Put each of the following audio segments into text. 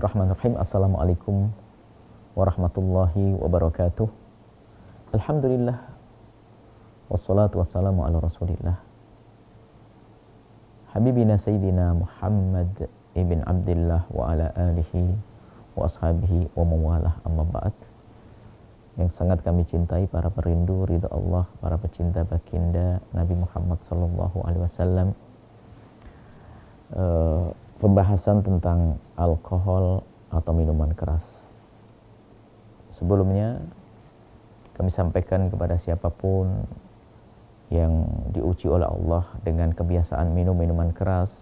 Bismillahirrahmanirrahim. Assalamualaikum warahmatullahi wabarakatuh. Alhamdulillah. Wassalatu wassalamu ala rasulillah. Habibina Sayyidina Muhammad ibn Abdullah wa ala alihi wa ashabihi wa mawalah, amma ba'd. Yang sangat kami cintai para perindu ridha Allah, para pecinta baginda Nabi Muhammad sallallahu alaihi wasallam. Pembahasan tentang alkohol atau minuman keras. Sebelumnya kami sampaikan kepada siapapun yang diuji oleh Allah dengan kebiasaan minum minuman keras,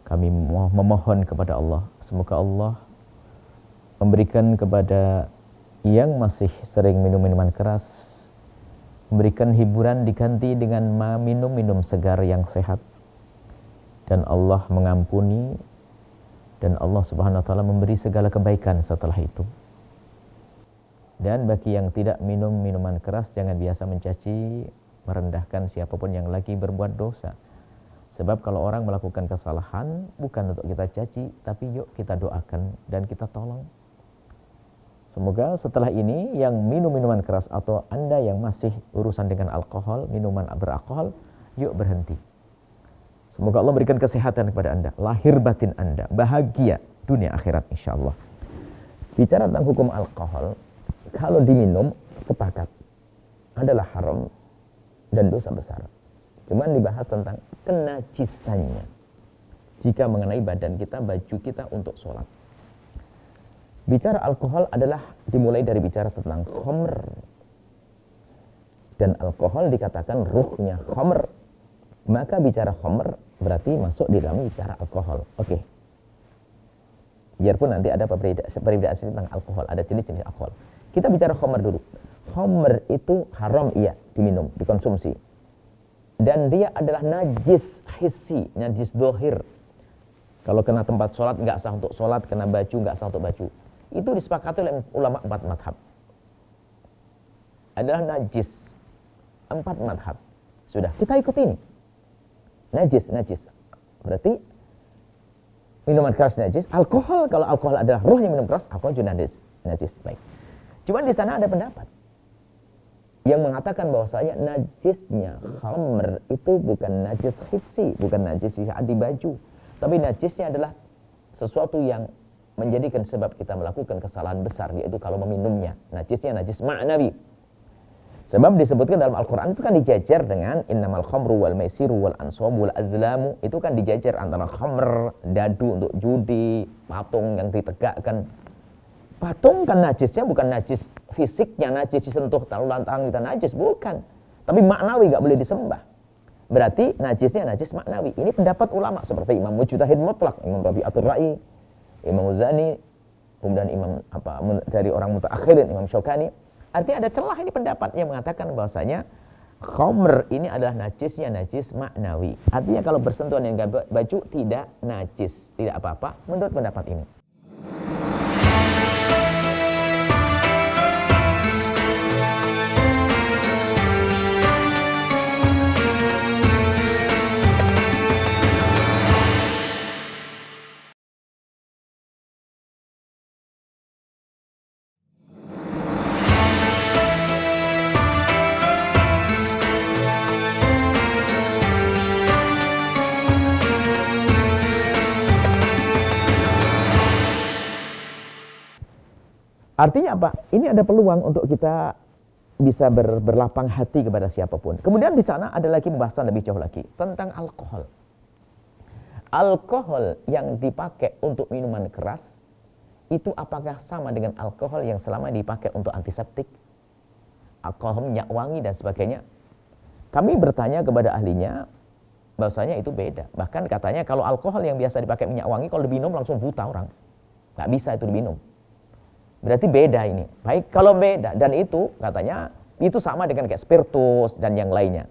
kami memohon kepada Allah, semoga Allah memberikan kepada yang masih sering minum minuman keras, memberikan hiburan diganti dengan minum segar yang sehat. Dan Allah mengampuni, dan Allah subhanahu wa ta'ala memberi segala kebaikan setelah itu. Dan bagi yang tidak minum minuman keras, jangan biasa mencaci, merendahkan siapapun yang lagi berbuat dosa. Sebab kalau orang melakukan kesalahan, bukan untuk kita caci, tapi yuk kita doakan dan kita tolong. Semoga setelah ini yang minum minuman keras atau Anda yang masih urusan dengan alkohol, minuman beralkohol, yuk berhenti. Semoga Allah berikan kesehatan kepada Anda, lahir batin Anda, bahagia dunia akhirat insyaallah. Bicara tentang hukum alkohol, kalau diminum sepakat adalah haram dan dosa besar. Cuman dibahas tentang kenajisannya jika mengenai badan kita, baju kita untuk sholat. Bicara alkohol adalah dimulai dari bicara tentang khamr. Dan alkohol dikatakan ruhnya khamr. Maka bicara khamr berarti masuk di dalam bicara alkohol. Oke. Biarpun nanti ada perbedaan tentang alkohol, ada jenis-jenis alkohol. Kita bicara khamr dulu. Khamr itu haram, iya, diminum, dikonsumsi. Dan dia adalah najis hissi, najis dohir. Kalau kena tempat sholat nggak sah untuk sholat, kena baju nggak sah untuk baju. Itu disepakati oleh ulama 4 madhab. Adalah najis 4 madhab. Sudah, kita ikut ini. Najis. Berarti minuman keras najis. Alkohol, kalau alkohol adalah ruhnya minum keras, alkohol juga najis. Baik. Cuma di sana ada pendapat yang mengatakan bahwasanya najisnya khamr itu bukan najis hissi, bukan najis di baju, tapi najisnya adalah sesuatu yang menjadikan sebab kita melakukan kesalahan besar, yaitu kalau meminumnya. Najisnya najis ma'nawi. Sebab disebutkan dalam Al-Quran itu kan dijajar dengan innamal khamru wal maisiru wal ansabu wal azlamu. Itu kan dijajar antara khamr, dadu untuk judi, patung yang ditegakkan. Patung kan najisnya bukan najis fisiknya, najis disentuh, lalu lantang kita najis, bukan. Tapi maknawi, gak boleh disembah. Berarti najisnya najis maknawi. Ini pendapat ulama seperti Imam Mujtahid Mutlaq, Imam Rabi'atul Ra'i, Imam Uzani, kemudian Imam dari orang mutaakhirin, Imam Syaukani. Artinya ada celah ini pendapat yang mengatakan bahwasanya khamr ini adalah najisnya najis maknawi. Artinya kalau bersentuhan dengan baju tidak najis, tidak apa-apa menurut pendapat ini. Artinya apa? Ini ada peluang untuk kita bisa berlapang hati kepada siapapun. Kemudian di sana ada lagi pembahasan lebih jauh lagi tentang alkohol. Alkohol yang dipakai untuk minuman keras itu apakah sama dengan alkohol yang selama dipakai untuk antiseptik, alkohol minyak wangi dan sebagainya? Kami bertanya kepada ahlinya, bahwasanya itu beda. Bahkan katanya kalau alkohol yang biasa dipakai minyak wangi, kalau diminum langsung buta orang. Nggak bisa itu diminum. Berarti beda ini. Baik, kalau beda, dan itu katanya itu sama dengan kayak spiritus dan yang lainnya.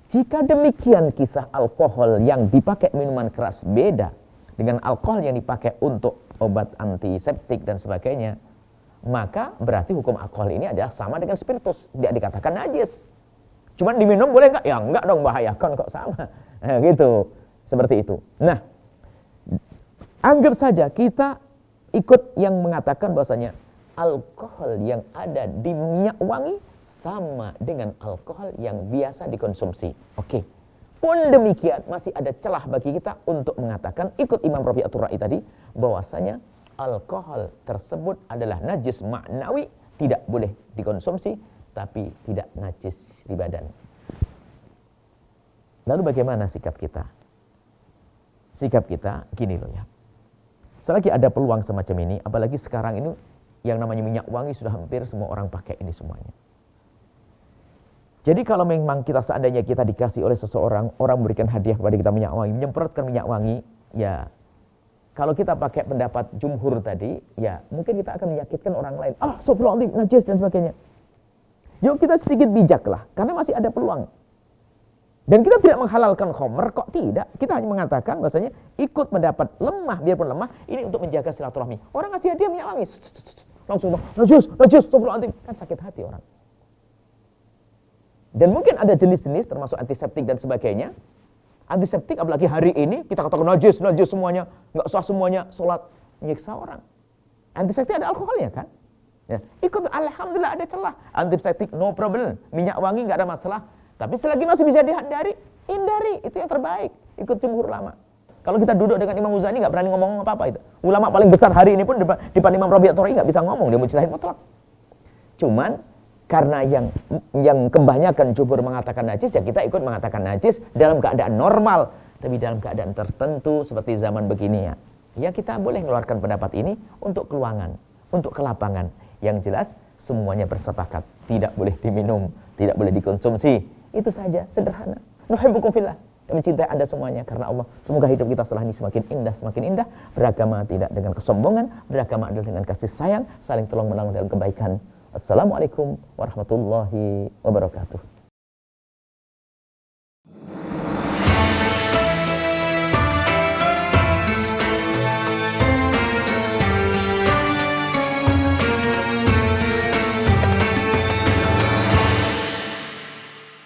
Jika demikian kisah alkohol yang dipakai minuman keras beda dengan alkohol yang dipakai untuk obat antiseptik dan sebagainya, maka berarti hukum alkohol ini adalah sama dengan spiritus. Tidak dikatakan najis. Cuman diminum boleh nggak? Ya nggak dong, bahayakan kok sama. Gitu. Seperti itu. Nah, anggap saja kita ikut yang mengatakan bahwasanya alkohol yang ada di minyak wangi sama dengan alkohol yang biasa dikonsumsi. Oke. Pun demikian masih ada celah bagi kita untuk mengatakan ikut Imam Rabi' At-Turai tadi bahwasanya alkohol tersebut adalah najis maknawi, tidak boleh dikonsumsi tapi tidak najis di badan. Lalu bagaimana sikap kita? Sikap kita gini loh ya. Selagi ada peluang semacam ini, apalagi sekarang ini yang namanya minyak wangi sudah hampir semua orang pakai ini semuanya. Jadi kalau memang kita seandainya kita dikasih oleh seseorang, orang memberikan hadiah kepada kita minyak wangi, menyemprotkan minyak wangi, ya kalau kita pakai pendapat jumhur tadi, ya mungkin kita akan menyakitkan orang lain. Astagfirullahaladzim, najis dan sebagainya. Yuk kita sedikit bijaklah, karena masih ada peluang. Dan kita tidak menghalalkan khamr, kok tidak. Kita hanya mengatakan bahasanya ikut mendapat lemah, biarpun lemah, ini untuk menjaga silaturahmi. Orang ngasih hadiah minyak wangi, langsung najis, astagfirullahaladzim. Kan sakit hati orang. Dan mungkin ada jenis-jenis termasuk antiseptik dan sebagainya. Antiseptik apalagi hari ini kita katakan najis semuanya, nggak sah semuanya, sholat nyiksa orang. Antiseptik ada alkoholnya kan? Ya, ikut, alhamdulillah ada celah. Antiseptik no problem, minyak wangi nggak ada masalah. Tapi selagi masih bisa dihindari, hindari, itu yang terbaik. Ikut jumhur ulama. Kalau kita duduk dengan Imam Muzani nggak berani ngomong apa-apa itu. Ulama paling besar hari ini pun di depan Imam Rabi' At-Turai nggak bisa ngomong, dia mujtahid mutlak. Cuman karena yang kebanyakan jumhur mengatakan najis, ya kita ikut mengatakan najis dalam keadaan normal. Tapi dalam keadaan tertentu seperti zaman begini ya kita boleh mengeluarkan pendapat ini untuk keluangan, untuk kelapangan. Yang jelas semuanya bersepakat, tidak boleh diminum, tidak boleh dikonsumsi. Itu saja, sederhana. Nuhibbukum fillah. Kami mencintai Anda semuanya karena Allah. Semoga hidup kita setelah ini semakin indah. Beragama tidak dengan kesombongan, beragama adalah dengan kasih sayang, saling tolong menolong dalam kebaikan. Assalamualaikum warahmatullahi wabarakatuh.